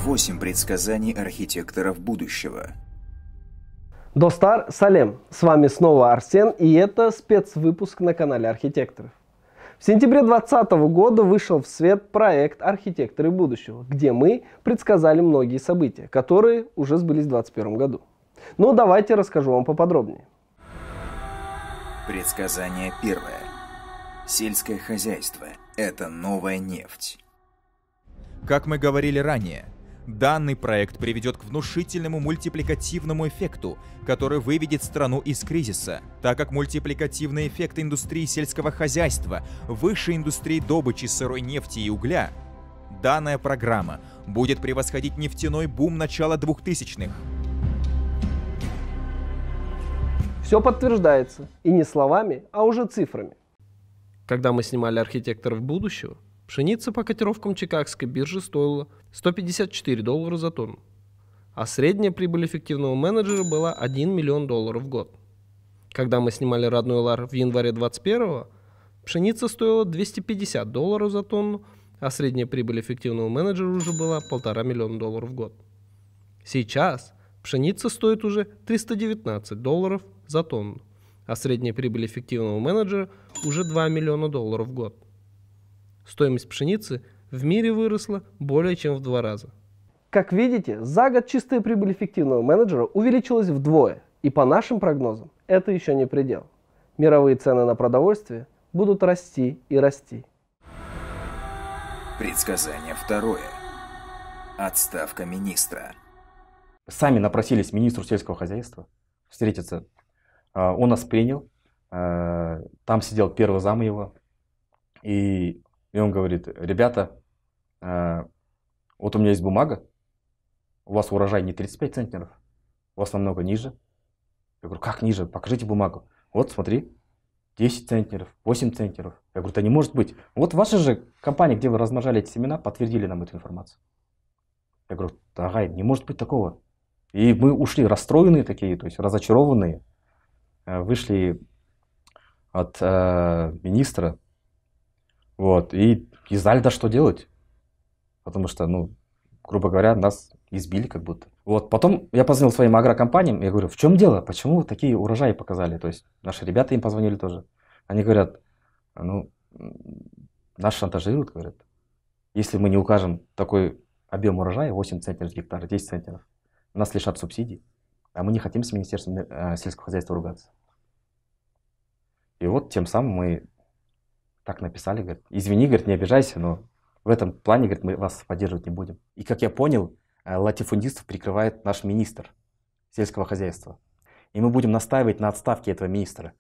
8 предсказаний архитекторов будущего. Достар Салем, с вами снова Арсен, и это спецвыпуск на канале Архитекторов. В сентябре 2020 года вышел в свет проект «Архитекторы будущего», где мы предсказали многие события, которые уже сбылись в 2021 году. Но давайте расскажу вам поподробнее. Предсказание первое. Сельское хозяйство – это новая нефть. Как мы говорили ранее, данный проект приведет к внушительному мультипликативному эффекту, который выведет страну из кризиса, так как мультипликативный эффект индустрии сельского хозяйства выше индустрии добычи сырой нефти и угля, данная программа будет превосходить нефтяной бум начала 2000-х. Все подтверждается, и не словами, а уже цифрами. Когда мы снимали «Архитекторов будущего», пшеница по котировкам Чикагской биржи стоила $154 за тонну, а средняя прибыль эффективного менеджера была $1 миллион в год. Когда мы снимали родной лар в январе 2021, пшеница стоила $250 за тонну, а средняя прибыль эффективного менеджера уже была $1,5 миллиона в год. Сейчас пшеница стоит уже $319 за тонну, а средняя прибыль эффективного менеджера уже $2 миллиона в год. Стоимость пшеницы в мире выросла более чем в 2 раза. Как видите, за год чистая прибыль эффективного менеджера увеличилась вдвое, и по нашим прогнозам это еще не предел. Мировые цены на продовольствие будут расти и расти. Предсказание второе. Отставка министра. Сами напросились министру сельского хозяйства встретиться. Он нас принял, там сидел первый зам его, и он говорит: ребята, вот у меня есть бумага, у вас урожай не 35 центнеров, у вас намного ниже. Я говорю: как ниже? Покажите бумагу. Вот смотри, 10 центнеров, 8 центнеров. Я говорю: да не может быть. Вот ваша же компания, где вы размножали эти семена, подтвердили нам эту информацию. Я говорю: ага, не может быть такого. И мы ушли расстроенные такие, то есть разочарованные, вышли от министра, вот, и не знали, да, что делать, потому что, ну, грубо говоря, нас избили как будто. Вот, потом я позвонил своим агрокомпаниям, я говорю: в чем дело, почему вы такие урожаи показали? То есть наши ребята им позвонили тоже. Они говорят: ну, нас шантажируют, говорят, если мы не укажем такой объем урожая, 8 центнеров с гектара, 10 центнеров, нас лишат субсидий, а мы не хотим с Министерством сельского хозяйства ругаться. И вот тем самым мы так написали, говорит: извини, говорит, не обижайся, но в этом плане, говорит, мы вас поддерживать не будем. И как я понял, латифундистов прикрывает наш министр сельского хозяйства. И мы будем настаивать на отставке этого министра.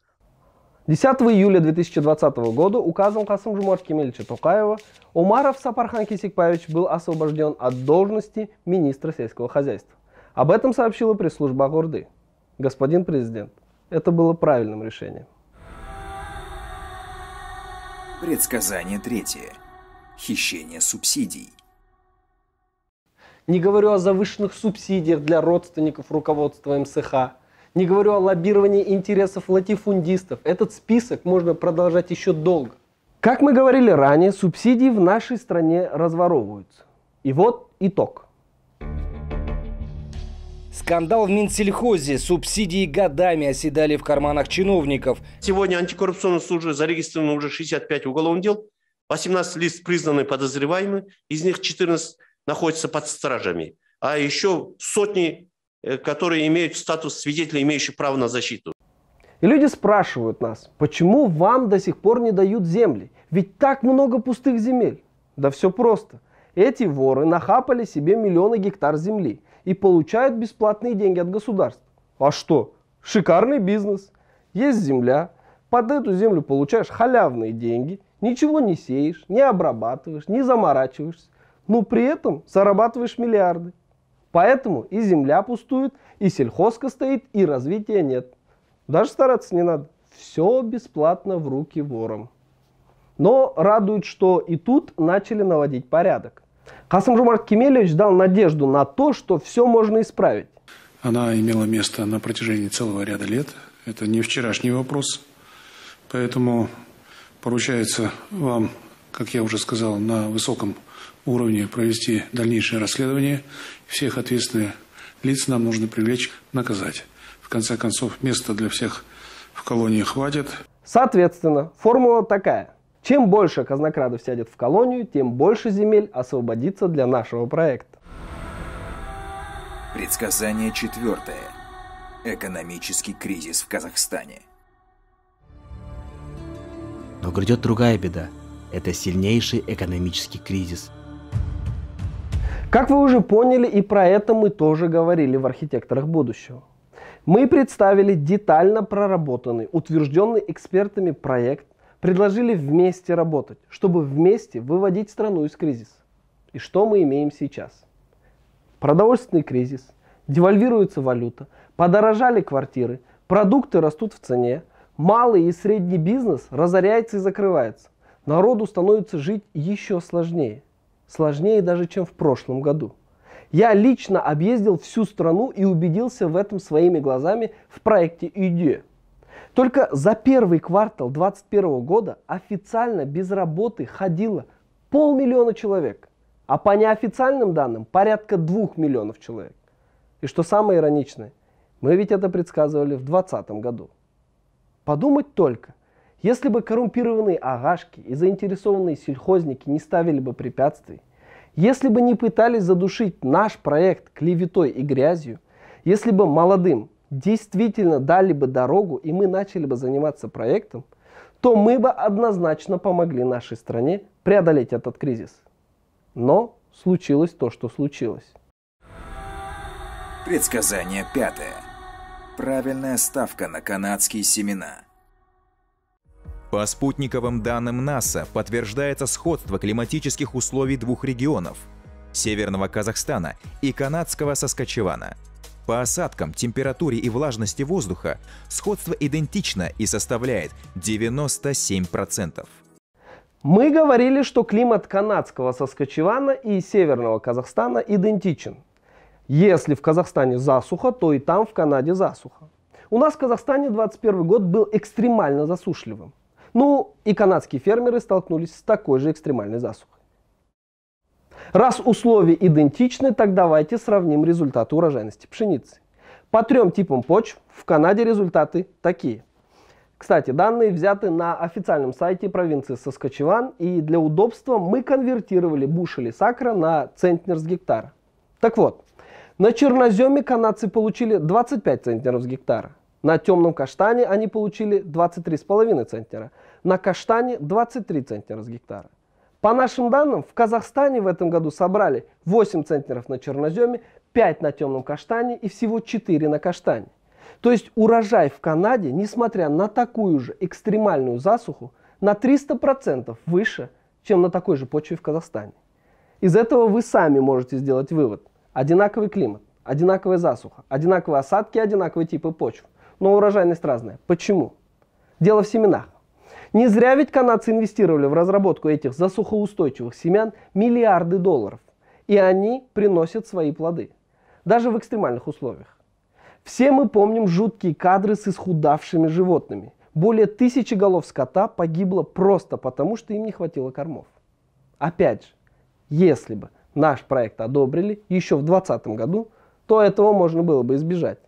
10 июля 2020 года указом Касым-Жомарта Кемелевича Токаева Омаров Сапархан Кесикбаевич был освобожден от должности министра сельского хозяйства. Об этом сообщила пресс-служба Акорды. Господин президент, это было правильным решением. Предсказание третье. Хищение субсидий. Не говорю о завышенных субсидиях для родственников руководства МСХ. Не говорю о лоббировании интересов латифундистов. Этот список можно продолжать еще долго. Как мы говорили ранее, субсидии в нашей стране разворовываются. И вот итог. Скандал в Минсельхозе. Субсидии годами оседали в карманах чиновников. Сегодня антикоррупционной службой зарегистрировано уже 65 уголовных дел. 18 лиц признаны подозреваемыми, из них 14 находятся под стражами. А еще сотни, которые имеют статус свидетелей, имеющих право на защиту. И люди спрашивают нас, почему вам до сих пор не дают земли? Ведь так много пустых земель. Да все просто. Эти воры нахапали себе миллионы гектар земли и получают бесплатные деньги от государства. А что? Шикарный бизнес. Есть земля, под эту землю получаешь халявные деньги, ничего не сеешь, не обрабатываешь, не заморачиваешься, но при этом зарабатываешь миллиарды. Поэтому и земля пустует, и сельхозка стоит, и развития нет. Даже стараться не надо. Все бесплатно в руки ворам. Но радует, что и тут начали наводить порядок. Касым-Жомарт Кемелевич дал надежду на то, что все можно исправить. Она имела место на протяжении целого ряда лет. Это не вчерашний вопрос. Поэтому поручается вам, как я уже сказал, на высоком уровне провести дальнейшее расследование. Всех ответственных лиц нам нужно привлечь, наказать. В конце концов, места для всех в колонии хватит. Соответственно, формула такая. Чем больше казнокрадов сядет в колонию, тем больше земель освободится для нашего проекта. Предсказание 4. Экономический кризис в Казахстане. Но грядет другая беда. Это сильнейший экономический кризис. Как вы уже поняли, и про это мы тоже говорили в «Архитекторах будущего». Мы представили детально проработанный, утвержденный экспертами проект, предложили вместе работать, чтобы вместе выводить страну из кризиса. И что мы имеем сейчас? Продовольственный кризис, девальвируется валюта, подорожали квартиры, продукты растут в цене, малый и средний бизнес разоряется и закрывается. Народу становится жить еще сложнее. Сложнее даже, чем в прошлом году. Я лично объездил всю страну и убедился в этом своими глазами в проекте «Идея». Только за первый квартал 2021 года официально без работы ходило 500 000 человек, а по неофициальным данным порядка 2 миллионов человек. И что самое ироничное, мы ведь это предсказывали в 2020 году. Подумать только, если бы коррумпированные агашки и заинтересованные сельхозники не ставили бы препятствий, если бы не пытались задушить наш проект клеветой и грязью, если бы молодым действительно дали бы дорогу и мы начали бы заниматься проектом, то мы бы однозначно помогли нашей стране преодолеть этот кризис. Но случилось то, что случилось. Предсказание 5. Правильная ставка на канадские семена. По спутниковым данным НАСА подтверждается сходство климатических условий двух регионов – Северного Казахстана и канадского Саскачевана. По осадкам, температуре и влажности воздуха сходство идентично и составляет 97%. Мы говорили, что климат канадского Саскачевана и Северного Казахстана идентичен. Если в Казахстане засуха, то и там в Канаде засуха. У нас в Казахстане 2021 год был экстремально засушливым. Ну и канадские фермеры столкнулись с такой же экстремальной засухой. Раз условия идентичны, так давайте сравним результаты урожайности пшеницы. По 3 типам почв в Канаде результаты такие. Кстати, данные взяты на официальном сайте провинции Саскачеван, и для удобства мы конвертировали бушели сакра на центнер с гектара. Так вот, на черноземе канадцы получили 25 центнеров с гектара. На темном каштане они получили 23,5 центнера. На каштане 23 центнера с гектара. По нашим данным, в Казахстане в этом году собрали 8 центнеров на черноземе, 5 на темном каштане и всего 4 на каштане. То есть урожай в Канаде, несмотря на такую же экстремальную засуху, на 300% выше, чем на такой же почве в Казахстане. Из этого вы сами можете сделать вывод. Одинаковый климат, одинаковая засуха, одинаковые осадки, одинаковые типы почв. Но урожайность разная. Почему? Дело в семенах. Не зря ведь канадцы инвестировали в разработку этих засухоустойчивых семян миллиарды долларов. И они приносят свои плоды. Даже в экстремальных условиях. Все мы помним жуткие кадры с исхудавшими животными. Более 1000 голов скота погибло просто потому, что им не хватило кормов. Опять же, если бы наш проект одобрили еще в 2020 году, то этого можно было бы избежать.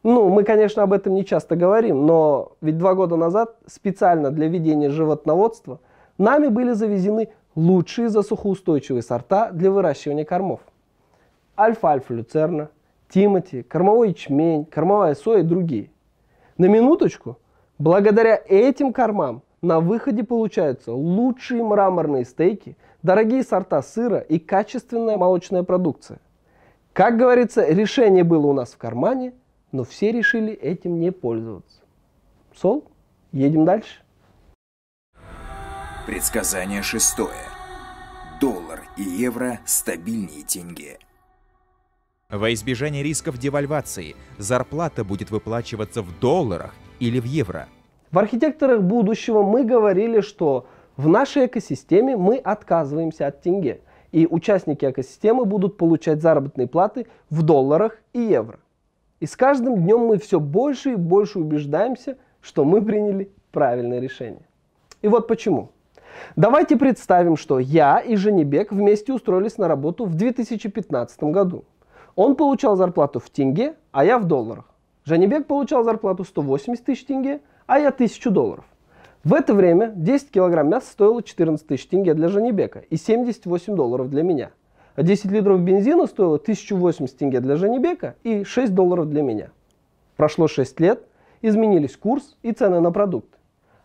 Ну, мы, конечно, об этом не часто говорим, но ведь 2 года назад специально для ведения животноводства нами были завезены лучшие засухоустойчивые сорта для выращивания кормов. Альфа-альфа люцерна, Тимати, кормовой ячмень, кормовая соя и другие. На минуточку, благодаря этим кормам на выходе получаются лучшие мраморные стейки, дорогие сорта сыра и качественная молочная продукция. Как говорится, решение было у нас в кармане, но все решили этим не пользоваться. Сол, едем дальше. Предсказание 6. Доллар и евро стабильнее тенге. Во избежание рисков девальвации зарплата будет выплачиваться в долларах или в евро. В «Архитекторах будущего» мы говорили, что в нашей экосистеме мы отказываемся от тенге. И участники экосистемы будут получать заработные платы в долларах и евро. И с каждым днем мы все больше и больше убеждаемся, что мы приняли правильное решение. И вот почему. Давайте представим, что я и Женибек вместе устроились на работу в 2015 году. Он получал зарплату в тенге, а я в долларах. Женибек получал зарплату 180 тысяч тенге, а я 1000 долларов. В это время 10 килограмм мяса стоило 14 тысяч тенге для Женибека и 78 долларов для меня. А 10 литров бензина стоило 1080 тенге для Женибека и 6 долларов для меня. Прошло 6 лет, изменились курс и цены на продукты.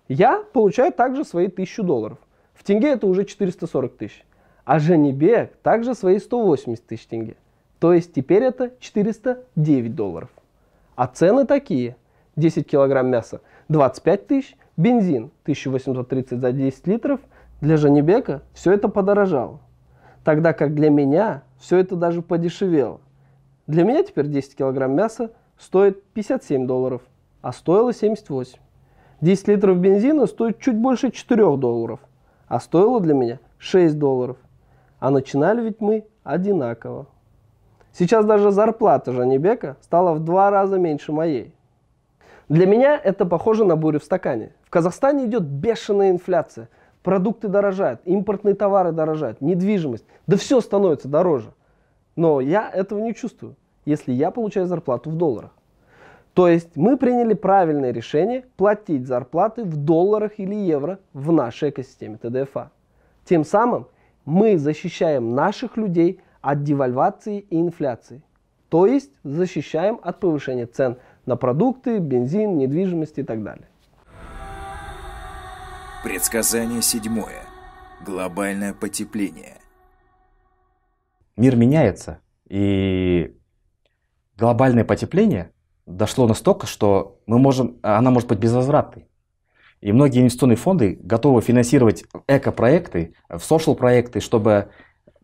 Я получаю также свои 1000 долларов. В тенге это уже 440 тысяч. А Женибек также свои 180 тысяч тенге. То есть теперь это 409 долларов. А цены такие. 10 килограмм мяса 25 тысяч, бензин 1830 за 10 литров. Для Женибека все это подорожало. Тогда как для меня все это даже подешевело. Для меня теперь 10 килограмм мяса стоит 57 долларов, а стоило 78. 10 литров бензина стоит чуть больше 4 долларов, а стоило для меня 6 долларов. А начинали ведь мы одинаково. Сейчас даже зарплата Женибека стала в 2 раза меньше моей. Для меня это похоже на бурю в стакане. В Казахстане идет бешеная инфляция. Продукты дорожают, импортные товары дорожают, недвижимость. Да все становится дороже. Но я этого не чувствую, если я получаю зарплату в долларах. То есть мы приняли правильное решение платить зарплаты в долларах или евро в нашей экосистеме ТДФА. Тем самым мы защищаем наших людей от девальвации и инфляции. То есть защищаем от повышения цен на продукты, бензин, недвижимость и так далее. Предсказание 7. Глобальное потепление. Мир меняется, и глобальное потепление дошло настолько, что она может быть безвозвратной. И многие инвестиционные фонды готовы финансировать эко-проекты, социал-проекты, чтобы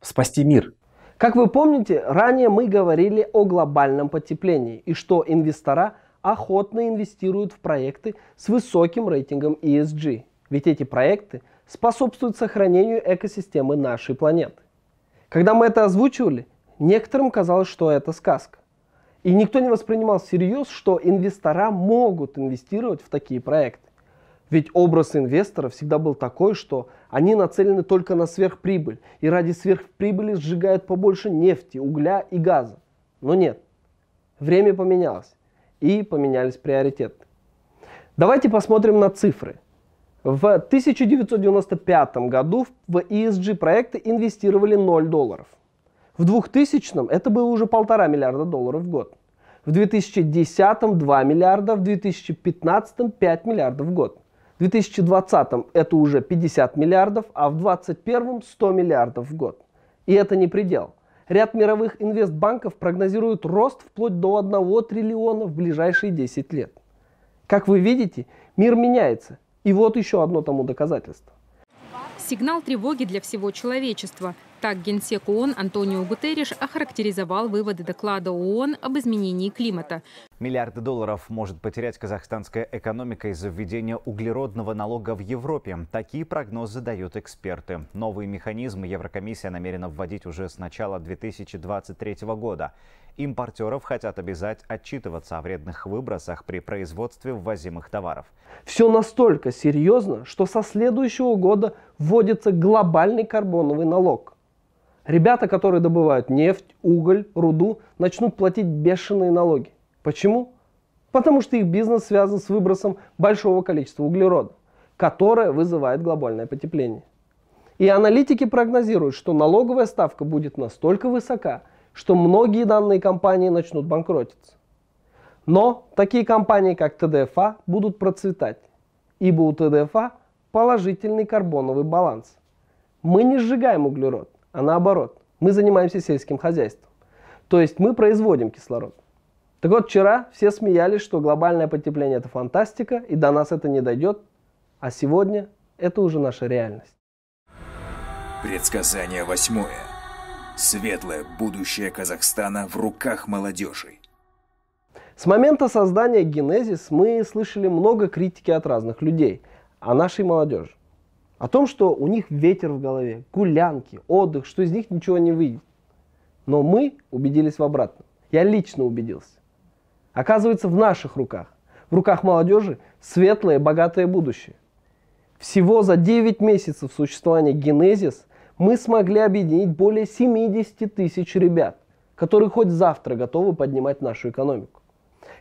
спасти мир. Как вы помните, ранее мы говорили о глобальном потеплении и что инвестора охотно инвестируют в проекты с высоким рейтингом ESG. Ведь эти проекты способствуют сохранению экосистемы нашей планеты. Когда мы это озвучивали, некоторым казалось, что это сказка. И никто не воспринимал всерьез, что инвестора могут инвестировать в такие проекты. Ведь образ инвестора всегда был такой, что они нацелены только на сверхприбыль. И ради сверхприбыли сжигают побольше нефти, угля и газа. Но нет. Время поменялось. И поменялись приоритеты. Давайте посмотрим на цифры. В 1995 году в ESG проекты инвестировали 0 долларов. В 2000 это было уже 1,5 миллиарда долларов в год. В 2010 2 миллиарда, в 2015 5 миллиардов в год. В 2020 это уже 50 миллиардов, а в 2021 100 миллиардов в год. И это не предел. Ряд мировых инвестбанков прогнозируют рост вплоть до 1 триллиона в ближайшие 10 лет. Как вы видите, мир меняется. И вот еще одно тому доказательство. Сигнал тревоги для всего человечества. Так генсек ООН Антонио Гутерриш охарактеризовал выводы доклада ООН об изменении климата. Миллиарды долларов может потерять казахстанская экономика из-за введения углеродного налога в Европе. Такие прогнозы дают эксперты. Новые механизмы Еврокомиссия намерена вводить уже с начала 2023 года. Импортеров хотят обязать отчитываться о вредных выбросах при производстве ввозимых товаров. Все настолько серьезно, что со следующего года вводится глобальный карбоновый налог. Ребята, которые добывают нефть, уголь, руду, начнут платить бешеные налоги. Почему? Потому что их бизнес связан с выбросом большого количества углерода, которое вызывает глобальное потепление. И аналитики прогнозируют, что налоговая ставка будет настолько высока, что многие данные компании начнут банкротиться. Но такие компании, как ТДФА, будут процветать, ибо у ТДФА положительный карбоновый баланс. Мы не сжигаем углерод, а наоборот, мы занимаемся сельским хозяйством. То есть мы производим кислород. Так вот, вчера все смеялись, что глобальное потепление – это фантастика, и до нас это не дойдет. А сегодня это уже наша реальность. Предсказание 8. Светлое будущее Казахстана в руках молодежи. С момента создания Genesis мы слышали много критики от разных людей о нашей молодежи. О том, что у них ветер в голове, гулянки, отдых, что из них ничего не выйдет. Но мы убедились в обратном. Я лично убедился. Оказывается, в наших руках, в руках молодежи, светлое, богатое будущее. Всего за 9 месяцев существования Genesis мы смогли объединить более 70 тысяч ребят, которые хоть завтра готовы поднимать нашу экономику.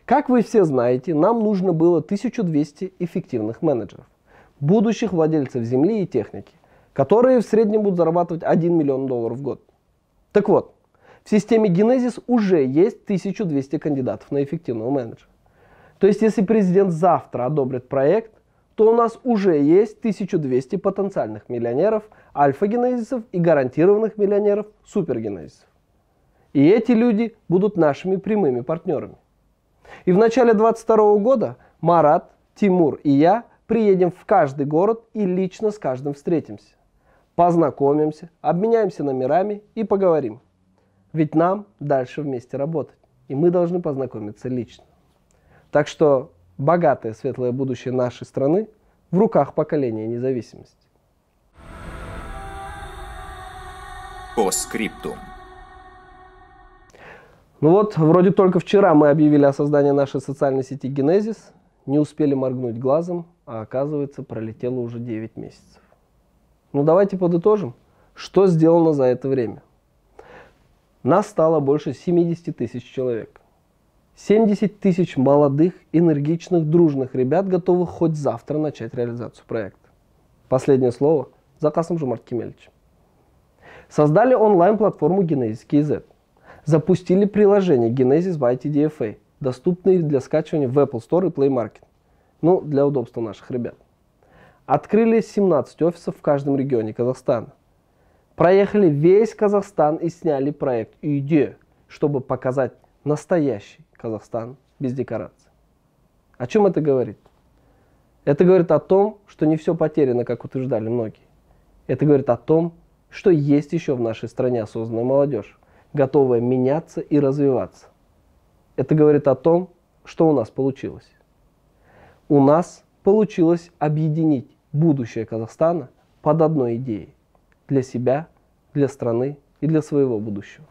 Как вы все знаете, нам нужно было 1200 эффективных менеджеров, будущих владельцев земли и техники, которые в среднем будут зарабатывать $1 миллион в год. Так вот, в системе Genesis уже есть 1200 кандидатов на эффективного менеджера. То есть, если президент завтра одобрит проект, то у нас уже есть 1200 потенциальных миллионеров, альфа-генезисов и гарантированных миллионеров, супергенезисов. И эти люди будут нашими прямыми партнерами. И в начале 2022 года Марат, Тимур и я приедем в каждый город и лично с каждым встретимся. Познакомимся, обменяемся номерами и поговорим. Ведь нам дальше вместе работать, и мы должны познакомиться лично. Так что богатое светлое будущее нашей страны в руках поколения независимости. По скриптум. Ну вот, вроде только вчера мы объявили о создании нашей социальной сети Genesis, не успели моргнуть глазом, а оказывается пролетело уже 9 месяцев. Ну давайте подытожим, что сделано за это время. Нас стало больше 70 тысяч человек. 70 тысяч молодых, энергичных, дружных ребят готовы хоть завтра начать реализацию проекта. Последнее слово за Касым-Жомарт Кемелевичем. Создали онлайн-платформу Genesis.kz. Запустили приложение Genesis by TDFA, доступное для скачивания в Apple Store и Play Market. Ну, для удобства наших ребят. Открыли 17 офисов в каждом регионе Казахстана. Проехали весь Казахстан и сняли проект «Үйде», чтобы показать настоящий Казахстан без декораций. О чем это говорит? Это говорит о том, что не все потеряно, как утверждали многие. Это говорит о том, что есть еще в нашей стране осознанная молодежь, готовая меняться и развиваться. Это говорит о том, что у нас получилось. У нас получилось объединить будущее Казахстана под одной идеей. Для себя, для страны и для своего будущего.